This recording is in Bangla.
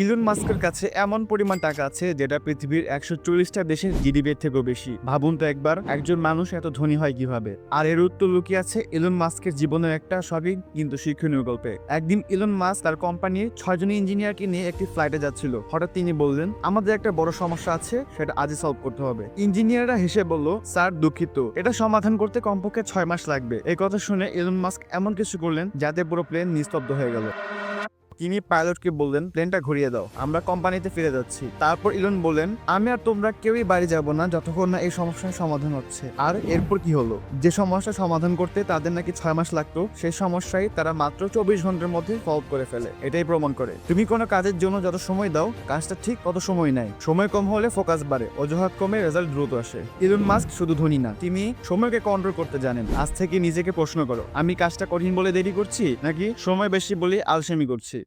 ইলন মাস্কের কাছে এমন পরিমাণ টাকা আছে যেটা পৃথিবীর 140টা দেশের জিডিপির থেকেও বেশি। ভাবুন তো একবার, একজন মানুষ এত ধনী হয় কিভাবে? আর এর উত্তর লুকিয়ে আছে ইলন মাস্কের জীবনের একটা সবই কিন্তু শিক্ষণীয় গল্পে। একদিন ইলন মাস্ক তার কোম্পানির 6 জন ইঞ্জিনিয়ারকে নিয়ে একটি ফ্লাইটে যাচ্ছিল। হঠাৎ তিনি বললেন, আমাদের একটা বড় সমস্যা আছে, সেটা আজই সলভ করতে হবে। ইঞ্জিনিয়াররা হেসে বলল, স্যার দুঃখিত, এটা সমাধান করতে কমপক্ষে 6 মাস লাগবে। এই কথা শুনে ইলন মাস্ক এমন কিছু করলেন যাতে পুরো প্লেন নিস্তব্ধ হয়ে গেল। তিনি পাইলটকে বললেন, প্লেনটা ঘুরিয়ে দাও, আমরা কোম্পানিতে ফিরে যাচ্ছি। তারপর ইলন বললেন, আমি আর তোমরা কেউই বাড়ি যাব না যতক্ষণ না এই সমস্যার সমাধান হচ্ছে। আর এরপর কি হলো? যে সমস্যা সমাধান করতে তাদের নাকি 6 মাস লাগতো, সেই সমস্যাই তারা মাত্র 24 ঘন্টার মধ্যে সলভ করে ফেলে। এটাই প্রমাণ করে তুমি কোনো কাজের জন্য যত সময় দাও, কাজটা ঠিক তত সময় নেয়। সময় কম হলে ফোকাস বাড়ে, অজুহাত কমে রেজাল্ট দ্রুত আসে। ইলন মাস্ক শুধু ধনী না, তিনি সময়কে কন্ট্রোল করতে জানেন। আজ থেকে নিজেকে প্রশ্ন করো, আমি কাজটা কঠিন বলে দেরি করছি নাকি সময় বেশি বলে আলসেমি করছি?